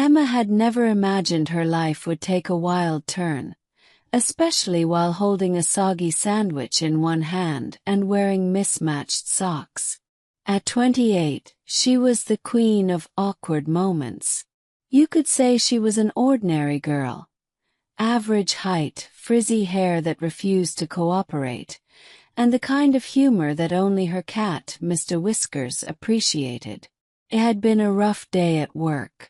Emma had never imagined her life would take a wild turn, especially while holding a soggy sandwich in one hand and wearing mismatched socks. At 28, she was the queen of awkward moments. You could say she was an ordinary girl. Average height, frizzy hair that refused to cooperate, and the kind of humor that only her cat, Mr. Whiskers, appreciated. It had been a rough day at work.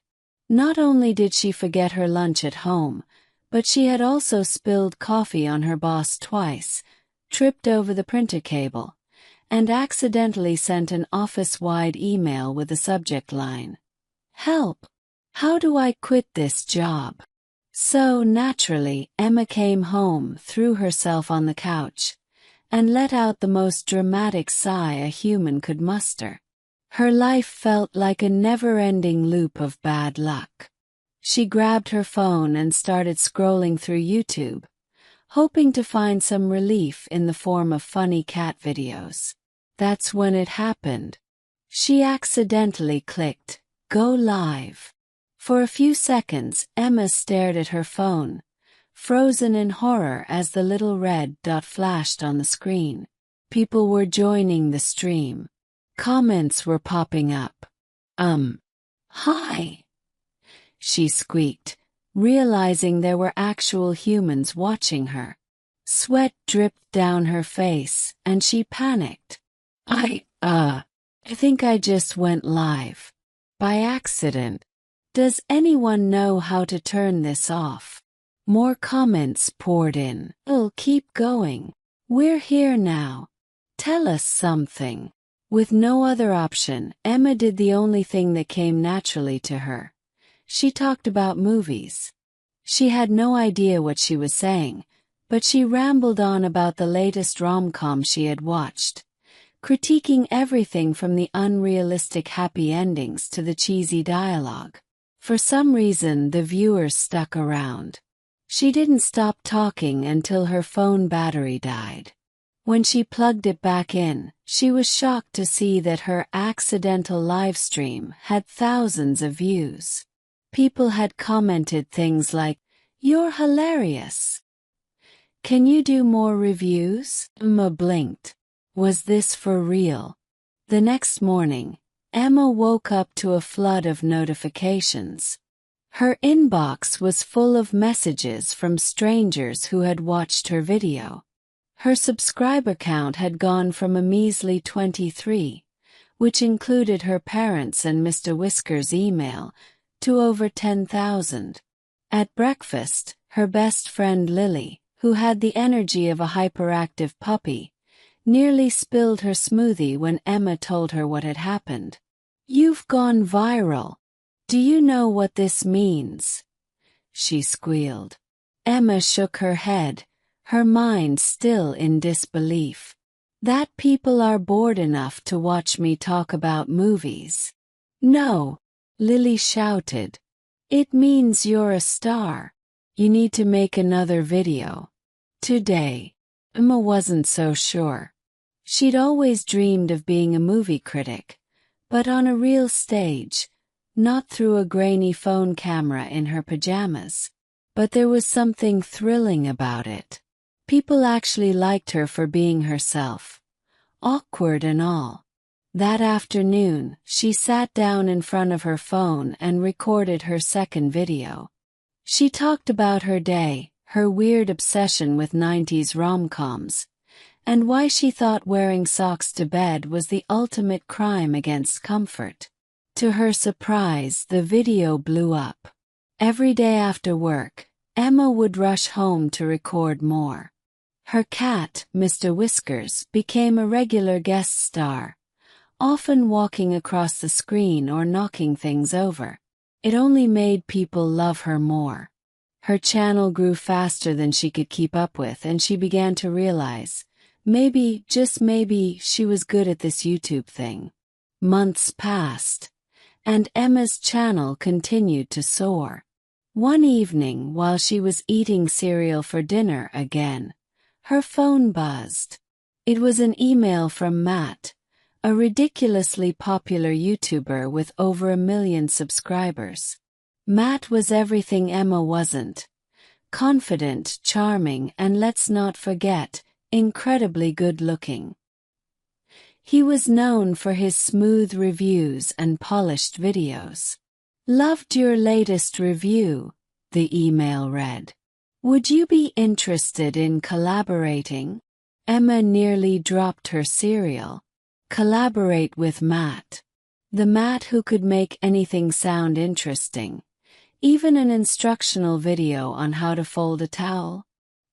Not only did she forget her lunch at home, but she had also spilled coffee on her boss twice, tripped over the printer cable, and accidentally sent an office-wide email with the subject line, "Help! How do I quit this job?" So, naturally, Emma came home, threw herself on the couch, and let out the most dramatic sigh a human could muster. Her life felt like a never-ending loop of bad luck. She grabbed her phone and started scrolling through YouTube, hoping to find some relief in the form of funny cat videos. That's when it happened. She accidentally clicked "Go Live." For a few seconds, Emma stared at her phone, frozen in horror as the little red dot flashed on the screen. People were joining the stream. Comments were popping up. Hi," she squeaked, realizing there were actual humans watching her. Sweat dripped down her face, and she panicked. I think I just went live. By accident. Does anyone know how to turn this off?" More comments poured in. Keep going. We're here now. Tell us something." With no other option, Emma did the only thing that came naturally to her. She talked about movies. She had no idea what she was saying, but she rambled on about the latest rom-com she had watched, critiquing everything from the unrealistic happy endings to the cheesy dialogue. For some reason, the viewers stuck around. She didn't stop talking until her phone battery died. When she plugged it back in, she was shocked to see that her accidental live stream had thousands of views. People had commented things like, "You're hilarious. Can you do more reviews?" Emma blinked. Was this for real? The next morning, Emma woke up to a flood of notifications. Her inbox was full of messages from strangers who had watched her video. Her subscriber count had gone from a measly 23, which included her parents' and Mr. Whiskers' email, to over 10,000. At breakfast, her best friend Lily, who had the energy of a hyperactive puppy, nearly spilled her smoothie when Emma told her what had happened. "You've gone viral. Do you know what this means?" she squealed. Emma shook her head, her mind still in disbelief. "That people are bored enough to watch me talk about movies." "No," Lily shouted. "It means you're a star. You need to make another video. Today." Emma wasn't so sure. She'd always dreamed of being a movie critic, but on a real stage, not through a grainy phone camera in her pajamas. But there was something thrilling about it. People actually liked her for being herself, awkward and all. That afternoon, she sat down in front of her phone and recorded her second video. She talked about her day, her weird obsession with 90s rom-coms, and why she thought wearing socks to bed was the ultimate crime against comfort. To her surprise, the video blew up. Every day after work, Emma would rush home to record more. Her cat, Mr. Whiskers, became a regular guest star, often walking across the screen or knocking things over. It only made people love her more. Her channel grew faster than she could keep up with, and she began to realize, maybe, just maybe, she was good at this YouTube thing. Months passed, and Emma's channel continued to soar. One evening, while she was eating cereal for dinner again, her phone buzzed. It was an email from Matt, a ridiculously popular YouTuber with over 1 million subscribers. Matt was everything Emma wasn't. Confident, charming, and let's not forget, incredibly good-looking. He was known for his smooth reviews and polished videos. "Loved your latest review," the email read. "Would you be interested in collaborating?" Emma nearly dropped her cereal. Collaborate with Matt. The Matt who could make anything sound interesting. Even an instructional video on how to fold a towel.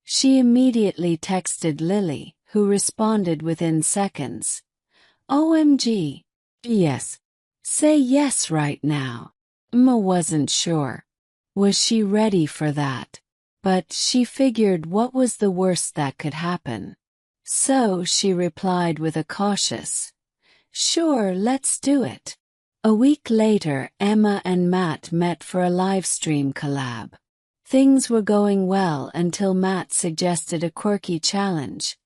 She immediately texted Lily, who responded within seconds. "OMG. Yes. Say yes right now." Emma wasn't sure. Was she ready for that? But she figured what was the worst that could happen. So she replied with a cautious, "Sure, let's do it." A week later, Emma and Matt met for a livestream collab. Things were going well until Matt suggested a quirky challenge,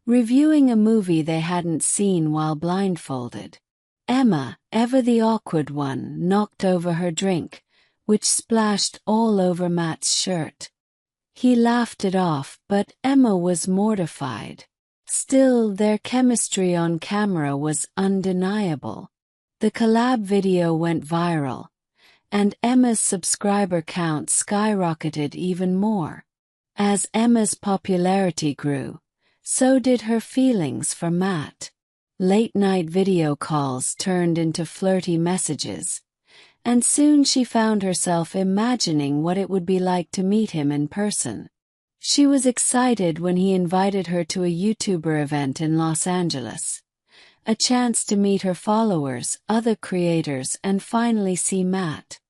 reviewing a movie they hadn't seen while blindfolded. Emma, ever the awkward one, knocked over her drink, which splashed all over Matt's shirt. He laughed it off, but Emma was mortified. Still, their chemistry on camera was undeniable. The collab video went viral, and Emma's subscriber count skyrocketed even more. As Emma's popularity grew, so did her feelings for Matt. Late-night video calls turned into flirty messages, and soon she found herself imagining what it would be like to meet him in person. She was excited when he invited her to a YouTuber event in Los Angeles. A chance to meet her followers, other creators, and finally see Matt.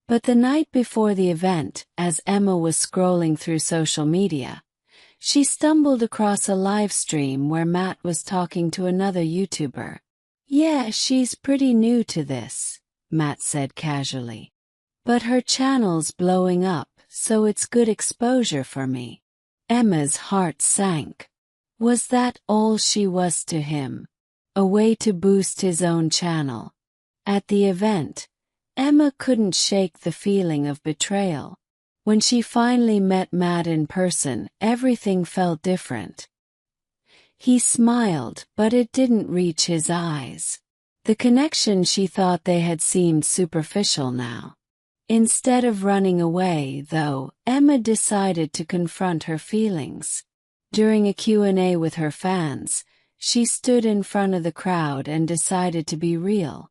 But the night before the event, as Emma was scrolling through social media, she stumbled across a live stream where Matt was talking to another YouTuber. "Yeah, she's pretty new to this," Matt said casually. "But her channel's blowing up, so it's good exposure for me." Emma's heart sank. Was that all she was to him? A way to boost his own channel. At the event, Emma couldn't shake the feeling of betrayal. When she finally met Matt in person, everything felt different. He smiled, but it didn't reach his eyes. The connection she thought they had seemed superficial now. Instead of running away, though, Emma decided to confront her feelings. During a Q&A with her fans, she stood in front of the crowd and decided to be real.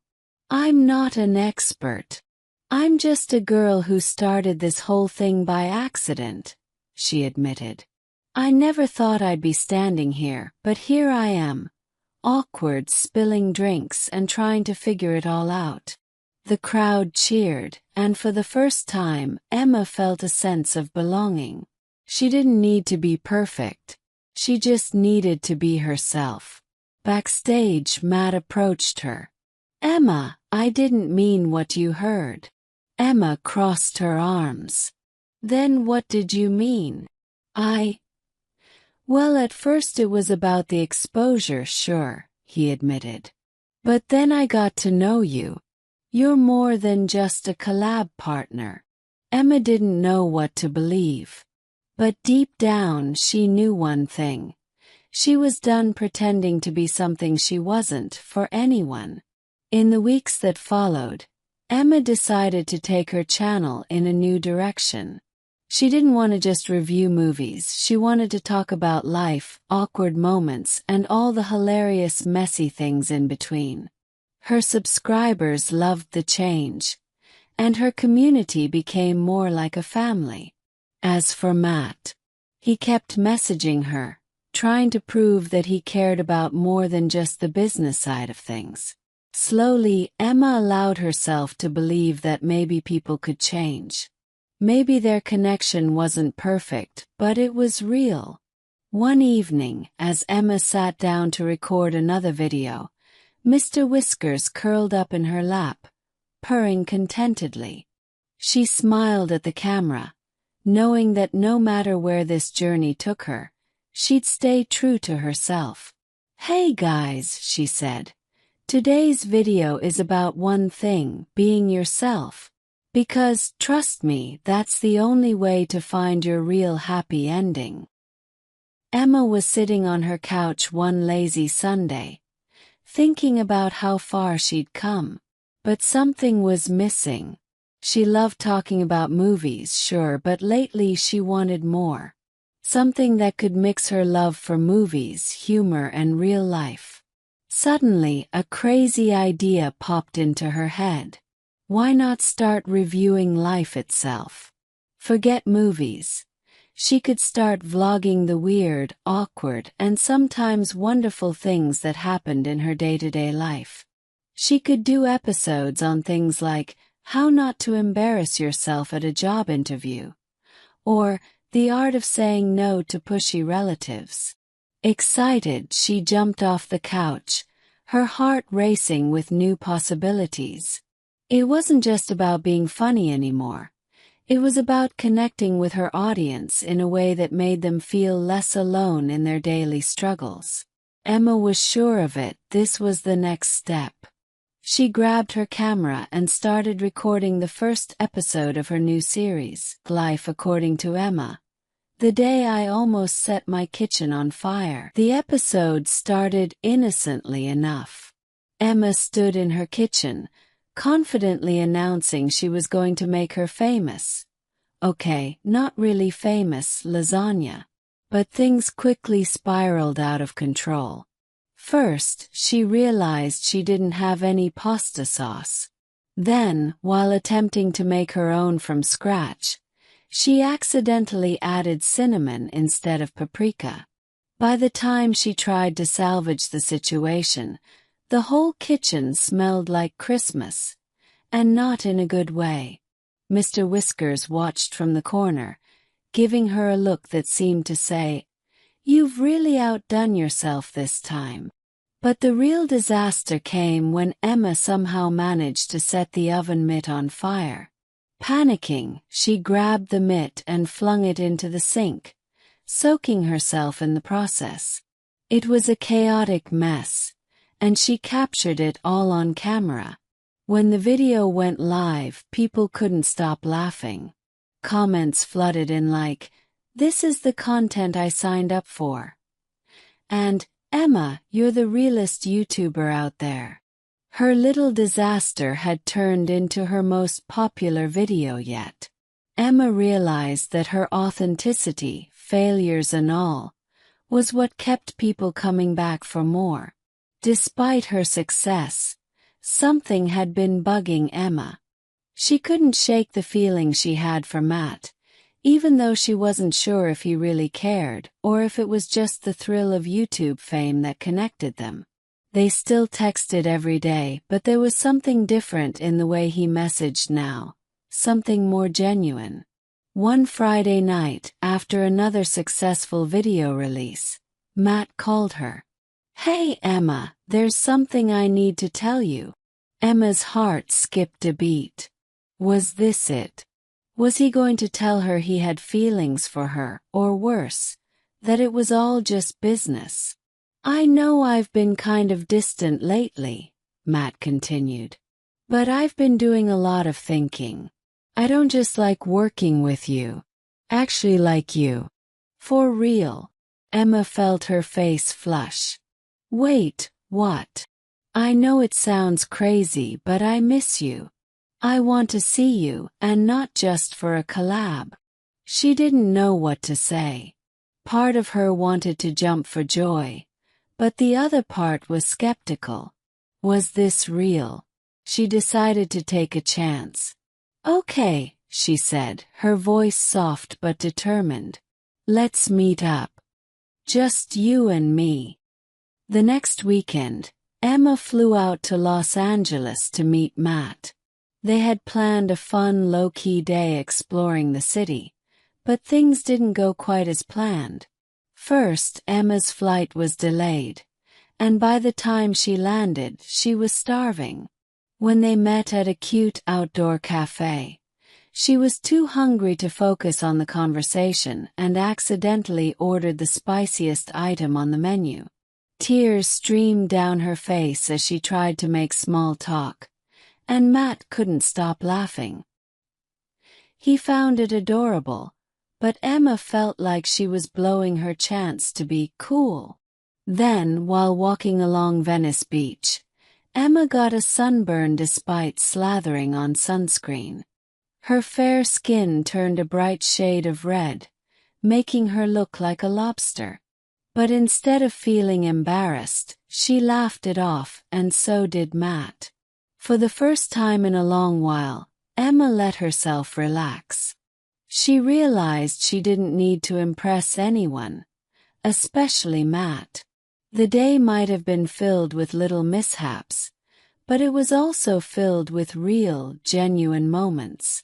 "I'm not an expert. I'm just a girl who started this whole thing by accident," she admitted. "I never thought I'd be standing here, but here I am, awkward, spilling drinks and trying to figure it all out." The crowd cheered, and for the first time, Emma felt a sense of belonging. She didn't need to be perfect. She just needed to be herself. Backstage, Matt approached her. "Emma, I didn't mean what you heard." Emma crossed her arms. "Then what did you mean?" Well, at first it was about the exposure, sure," he admitted. "But then I got to know you. You're more than just a collab partner." Emma didn't know what to believe. But deep down she knew one thing. She was done pretending to be something she wasn't for anyone. In the weeks that followed, Emma decided to take her channel in a new direction. She didn't want to just review movies, she wanted to talk about life, awkward moments, and all the hilarious, messy things in between. Her subscribers loved the change, and her community became more like a family. As for Matt, he kept messaging her, trying to prove that he cared about more than just the business side of things. Slowly, Emma allowed herself to believe that maybe people could change. Maybe their connection wasn't perfect, but it was real. One evening, as Emma sat down to record another video, Mr. Whiskers curled up in her lap, purring contentedly. She smiled at the camera, knowing that no matter where this journey took her, she'd stay true to herself. "Hey guys," she said. "Today's video is about one thing, being yourself. Because, trust me, that's the only way to find your real happy ending. Emma was sitting on her couch one lazy Sunday, thinking about how far she'd come. But something was missing. She loved talking about movies, sure, but lately she wanted more. Something that could mix her love for movies, humor, and real life. Suddenly, a crazy idea popped into her head. Why not start reviewing life itself? Forget movies. She could start vlogging the weird, awkward, and sometimes wonderful things that happened in her day-to-day life. She could do episodes on things like how not to embarrass yourself at a job interview, or the art of saying no to pushy relatives. Excited, she jumped off the couch, her heart racing with new possibilities. It wasn't just about being funny anymore. It was about connecting with her audience in a way that made them feel less alone in their daily struggles. Emma was sure of it. This was the next step. She grabbed her camera and started recording the first episode of her new series, Life According to Emma. The day I almost set my kitchen on fire. The episode started innocently enough. Emma stood in her kitchen, confidently announcing she was going to make her famous. Okay, not really famous lasagna. But things quickly spiraled out of control. First, she realized she didn't have any pasta sauce. Then, while attempting to make her own from scratch, she accidentally added cinnamon instead of paprika. By the time she tried to salvage the situation, the whole kitchen smelled like Christmas, and not in a good way. Mr. Whiskers watched from the corner, giving her a look that seemed to say, "You've really outdone yourself this time." But the real disaster came when Emma somehow managed to set the oven mitt on fire. Panicking, she grabbed the mitt and flung it into the sink, soaking herself in the process. It was a chaotic mess, and she captured it all on camera. When the video went live, people couldn't stop laughing. Comments flooded in like, "This is the content I signed up for." And, "Emma, you're the realest YouTuber out there." Her little disaster had turned into her most popular video yet. Emma realized that her authenticity, failures and all, was what kept people coming back for more. Despite her success, something had been bugging Emma. She couldn't shake the feeling she had for Matt, even though she wasn't sure if he really cared, or if it was just the thrill of YouTube fame that connected them. They still texted every day, but there was something different in the way he messaged now, something more genuine. One Friday night, after another successful video release, Matt called her. "Hey Emma, there's something I need to tell you." Emma's heart skipped a beat. Was this it? Was he going to tell her he had feelings for her, or worse, that it was all just business? "I know I've been kind of distant lately," Matt continued. "But I've been doing a lot of thinking. I don't just like working with you. Actually like you. For real." Emma felt her face flush. "Wait, what? I know it sounds crazy, but I miss you. I want to see you, and not just for a collab." She didn't know what to say. Part of her wanted to jump for joy, but the other part was skeptical. Was this real? She decided to take a chance. "Okay," she said, her voice soft but determined. "Let's meet up. Just you and me." The next weekend, Emma flew out to Los Angeles to meet Matt. They had planned a fun, low-key day exploring the city, but things didn't go quite as planned. First, Emma's flight was delayed, and by the time she landed, she was starving. When they met at a cute outdoor cafe, she was too hungry to focus on the conversation and accidentally ordered the spiciest item on the menu. Tears streamed down her face as she tried to make small talk, and Matt couldn't stop laughing. He found it adorable, but Emma felt like she was blowing her chance to be cool. Then, while walking along Venice Beach, Emma got a sunburn despite slathering on sunscreen. Her fair skin turned a bright shade of red, making her look like a lobster. But instead of feeling embarrassed, she laughed it off, and so did Matt. For the first time in a long while, Emma let herself relax. She realized she didn't need to impress anyone, especially Matt. The day might have been filled with little mishaps, but it was also filled with real, genuine moments.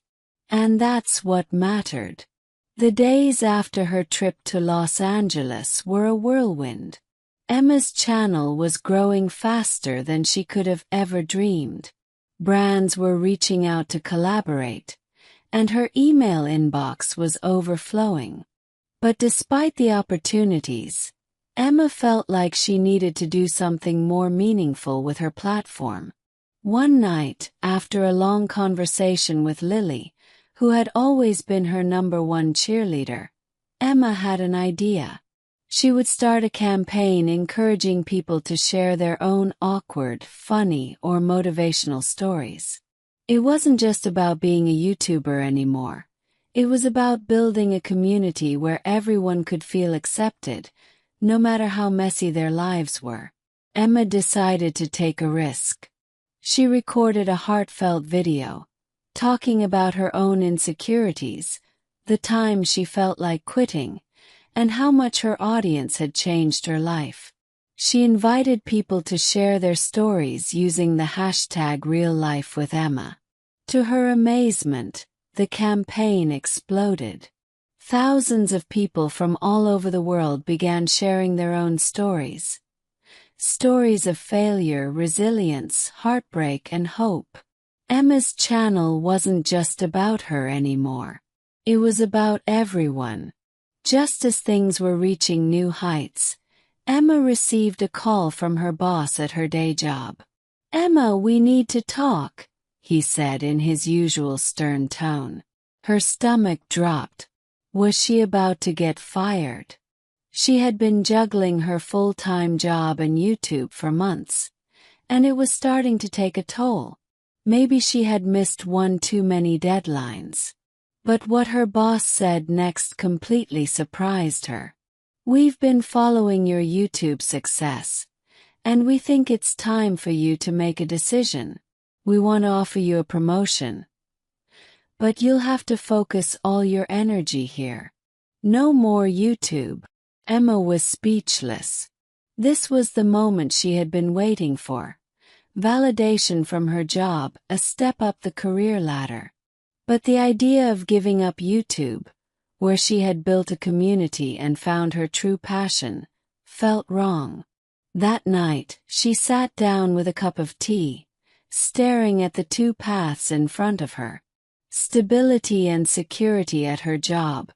And that's what mattered. The days after her trip to Los Angeles were a whirlwind. Emma's channel was growing faster than she could have ever dreamed. Brands were reaching out to collaborate, and her email inbox was overflowing. But despite the opportunities, Emma felt like she needed to do something more meaningful with her platform. One night, after a long conversation with Lily, who had always been her #1 cheerleader, Emma had an idea. She would start a campaign encouraging people to share their own awkward, funny, or motivational stories. It wasn't just about being a YouTuber anymore. It was about building a community where everyone could feel accepted, no matter how messy their lives were. Emma decided to take a risk. She recorded a heartfelt video, talking about her own insecurities, the time she felt like quitting, and how much her audience had changed her life. She invited people to share their stories using the hashtag #RealLifeWithEmma. To her amazement, the campaign exploded. Thousands of people from all over the world began sharing their own stories. Stories of failure, resilience, heartbreak, and hope. Emma's channel wasn't just about her anymore. It was about everyone. Just as things were reaching new heights, Emma received a call from her boss at her day job. "Emma, we need to talk," he said in his usual stern tone. Her stomach dropped. Was she about to get fired? She had been juggling her full-time job and YouTube for months, and it was starting to take a toll. Maybe she had missed one too many deadlines. But what her boss said next completely surprised her. "We've been following your YouTube success, and we think it's time for you to make a decision. We want to offer you a promotion. But you'll have to focus all your energy here. No more YouTube." Emma was speechless. This was the moment she had been waiting for. Validation from her job, a step up the career ladder. But the idea of giving up YouTube, where she had built a community and found her true passion, felt wrong. That night, she sat down with a cup of tea, staring at the two paths in front of her. Stability and security at her job,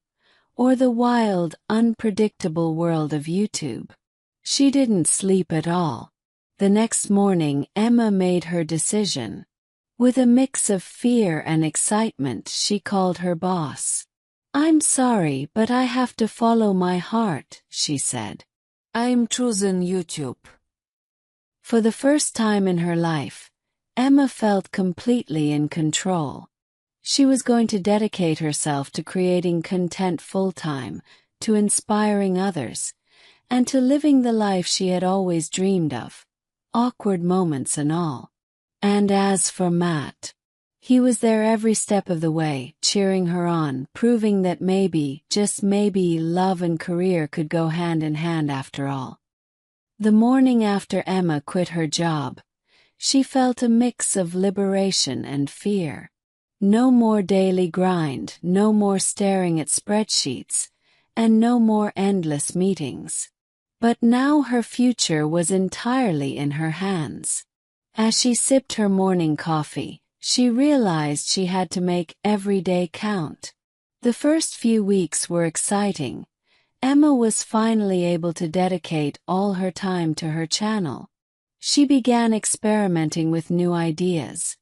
or the wild, unpredictable world of YouTube. She didn't sleep at all. The next morning, Emma made her decision. With a mix of fear and excitement, she called her boss. "I'm sorry, but I have to follow my heart," she said. "I'm choosing YouTube." For the first time in her life, Emma felt completely in control. She was going to dedicate herself to creating content full-time, to inspiring others, and to living the life she had always dreamed of, awkward moments and all. And as for Matt, he was there every step of the way, cheering her on, proving that maybe, just maybe, love and career could go hand in hand after all. The morning after Emma quit her job, she felt a mix of liberation and fear. No more daily grind, no more staring at spreadsheets, and no more endless meetings. But now her future was entirely in her hands. As she sipped her morning coffee, she realized she had to make every day count. The first few weeks were exciting. Emma was finally able to dedicate all her time to her channel. She began experimenting with new ideas.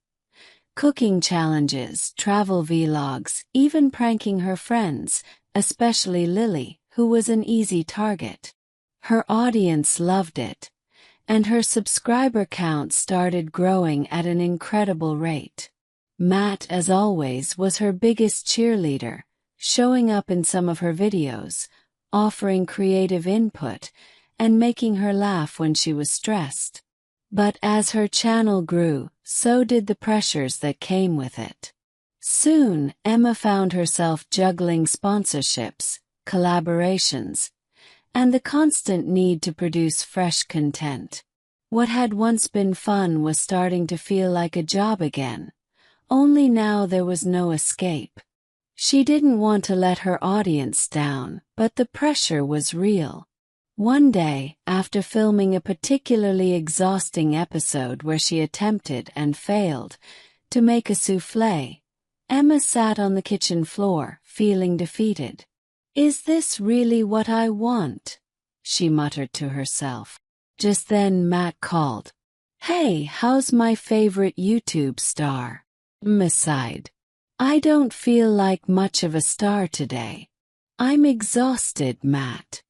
Cooking challenges, travel vlogs, even pranking her friends, especially Lily, who was an easy target. Her audience loved it, and her subscriber count started growing at an incredible rate. Matt, as always, was her biggest cheerleader, showing up in some of her videos, offering creative input, and making her laugh when she was stressed. But as her channel grew, so did the pressures that came with it. Soon, Emma found herself juggling sponsorships, collaborations, and the constant need to produce fresh content. What had once been fun was starting to feel like a job again, only now there was no escape. She didn't want to let her audience down, but the pressure was real. One day, after filming a particularly exhausting episode where she attempted and failed to make a soufflé, Emma sat on the kitchen floor, feeling defeated. "Is this really what I want?" she muttered to herself. Just then Matt called. "Hey, how's my favorite YouTube star?" Emma sighed. "I don't feel like much of a star today. I'm exhausted, Matt.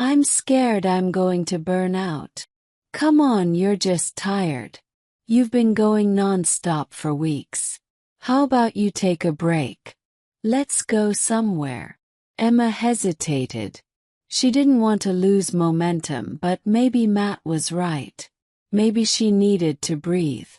I'm scared I'm going to burn out." "Come on, you're just tired. You've been going non-stop for weeks. How about you take a break? Let's go somewhere." Emma hesitated. She didn't want to lose momentum, but maybe Matt was right. Maybe she needed to breathe.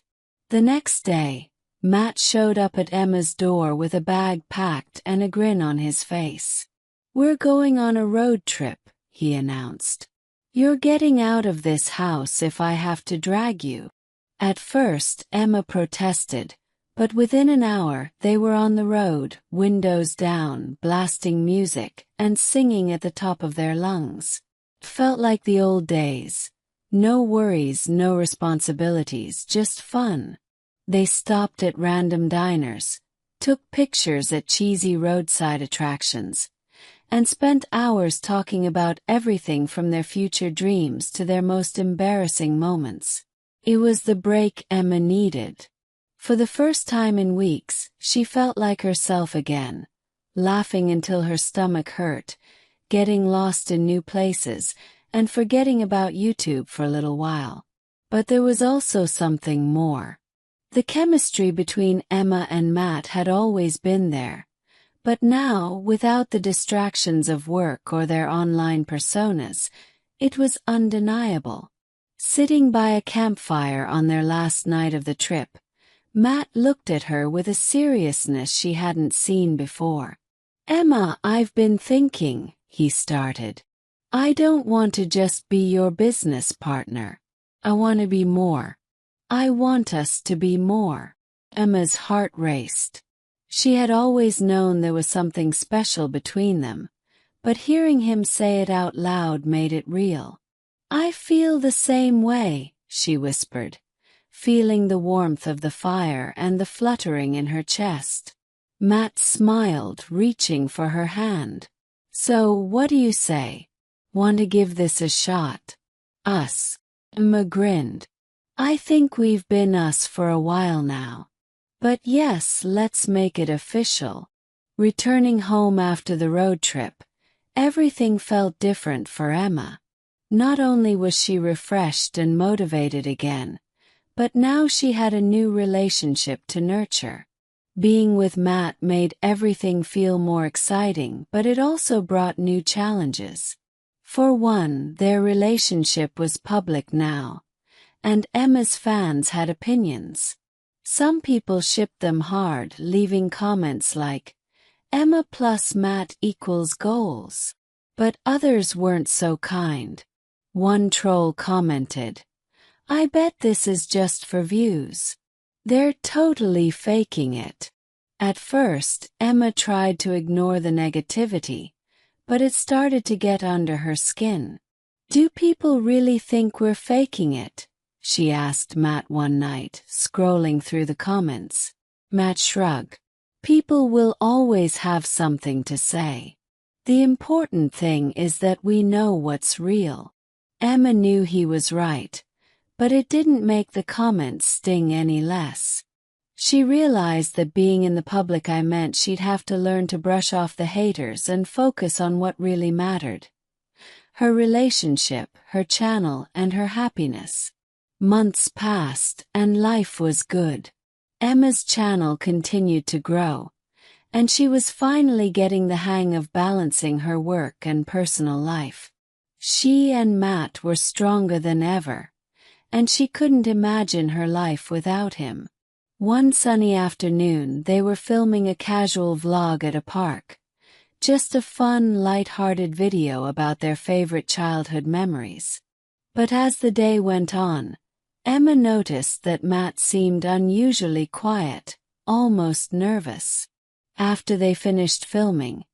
The next day, Matt showed up at Emma's door with a bag packed and a grin on his face. "We're going on a road trip," he announced. "You're getting out of this house if I have to drag you." At first, Emma protested, but within an hour they were on the road, windows down, blasting music, and singing at the top of their lungs. It felt like the old days. No worries, no responsibilities, just fun. They stopped at random diners, took pictures at cheesy roadside attractions, and spent hours talking about everything from their future dreams to their most embarrassing moments. It was the break Emma needed. For the first time in weeks, she felt like herself again, laughing until her stomach hurt, getting lost in new places, and forgetting about YouTube for a little while. But there was also something more. The chemistry between Emma and Matt had always been there. But now, without the distractions of work or their online personas, it was undeniable. Sitting by a campfire on their last night of the trip, Matt looked at her with a seriousness she hadn't seen before. "Emma, I've been thinking," he started. "I don't want to just be your business partner. I want to be more. I want us to be more." Emma's heart raced. She had always known there was something special between them, but hearing him say it out loud made it real. "I feel the same way," she whispered, feeling the warmth of the fire and the fluttering in her chest. Matt smiled, reaching for her hand. "So, what do you say? Want to give this a shot?" "Us?" Emma grinned. "I think we've been us for a while now. But yes, let's make it official." Returning home after the road trip, everything felt different for Emma. Not only was she refreshed and motivated again, but now she had a new relationship to nurture. Being with Matt made everything feel more exciting, but it also brought new challenges. For one, their relationship was public now, and Emma's fans had opinions. Some people shipped them hard, leaving comments like, "Emma plus Matt equals goals." But others weren't so kind. One troll commented, "I bet this is just for views. They're totally faking it." At first, Emma tried to ignore the negativity, but it started to get under her skin. "Do people really think we're faking it?" she asked Matt one night, scrolling through the comments. Matt shrugged. "People will always have something to say. The important thing is that we know what's real." Emma knew he was right, but it didn't make the comments sting any less. She realized that being in the public eye meant she'd have to learn to brush off the haters and focus on what really mattered. Her relationship, her channel, and her happiness. Months passed, and life was good. Emma's channel continued to grow, and she was finally getting the hang of balancing her work and personal life. She and Matt were stronger than ever, and she couldn't imagine her life without him. One sunny afternoon, they were filming a casual vlog at a park. Just a fun, light-hearted video about their favorite childhood memories. But as the day went on, Emma noticed that Matt seemed unusually quiet, almost nervous. After they finished filming,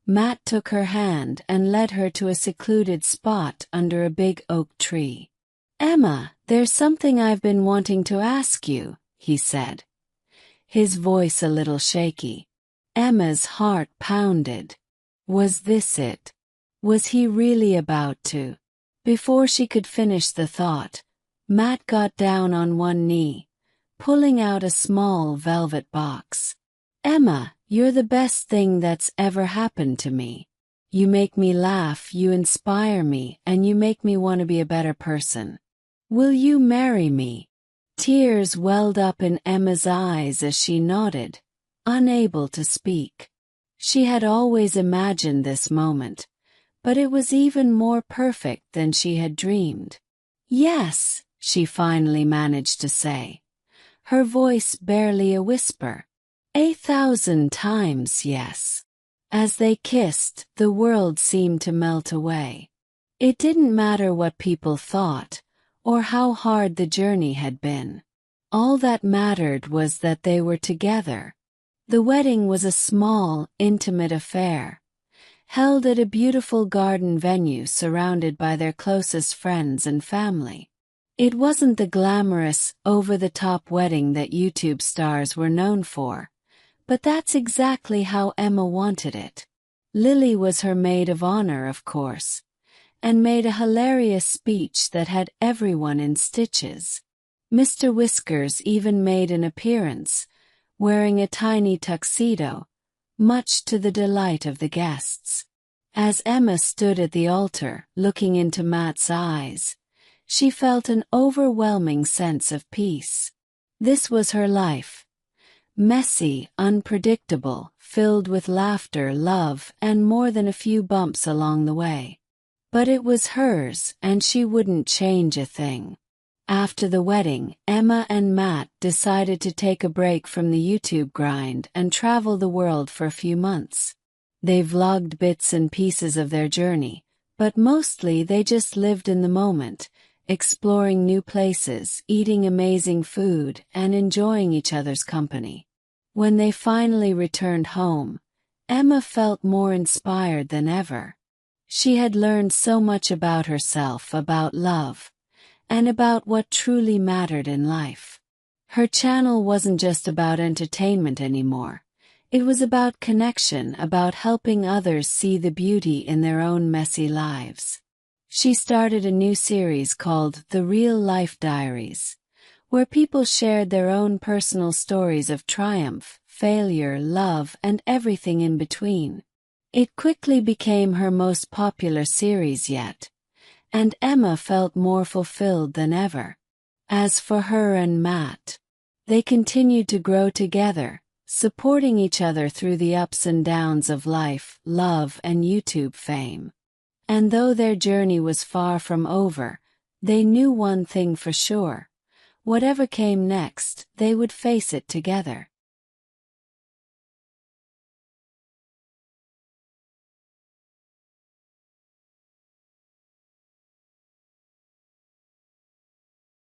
Matt took her hand and led her to a secluded spot under a big oak tree. "Emma, there's something I've been wanting to ask you," he said, his voice a little shaky. Emma's heart pounded. Was this it? Was he really about to? Before she could finish the thought, Matt got down on one knee, pulling out a small velvet box. "Emma, you're the best thing that's ever happened to me. You make me laugh, you inspire me, and you make me want to be a better person. Will you marry me?" Tears welled up in Emma's eyes as she nodded, unable to speak. She had always imagined this moment, but it was even more perfect than she had dreamed. "Yes," she finally managed to say, her voice barely a whisper. 1,000 times yes. As they kissed, the world seemed to melt away. It didn't matter what people thought, or how hard the journey had been. All that mattered was that they were together. The wedding was a small, intimate affair, held at a beautiful garden venue surrounded by their closest friends and family. It wasn't the glamorous, over-the-top wedding that YouTube stars were known for, but that's exactly how Emma wanted it. Lily was her maid of honor, of course, and made a hilarious speech that had everyone in stitches. Mr. Whiskers even made an appearance, wearing a tiny tuxedo, much to the delight of the guests. As Emma stood at the altar, looking into Matt's eyes, she felt an overwhelming sense of peace. This was her life. Messy, unpredictable, filled with laughter, love, and more than a few bumps along the way. But it was hers, and she wouldn't change a thing. After the wedding, Emma and Matt decided to take a break from the YouTube grind and travel the world for a few months. They vlogged bits and pieces of their journey, but mostly they just lived in the moment, exploring new places, eating amazing food, and enjoying each other's company. When they finally returned home, Emma felt more inspired than ever. She had learned so much about herself, about love, and about what truly mattered in life. Her channel wasn't just about entertainment anymore. It was about connection, about helping others see the beauty in their own messy lives. She started a new series called The Real Life Diaries, where people shared their own personal stories of triumph, failure, love, and everything in between. It quickly became her most popular series yet, and Emma felt more fulfilled than ever. As for her and Matt, they continued to grow together, supporting each other through the ups and downs of life, love, and YouTube fame. And though their journey was far from over, they knew one thing for sure: whatever came next, they would face it together.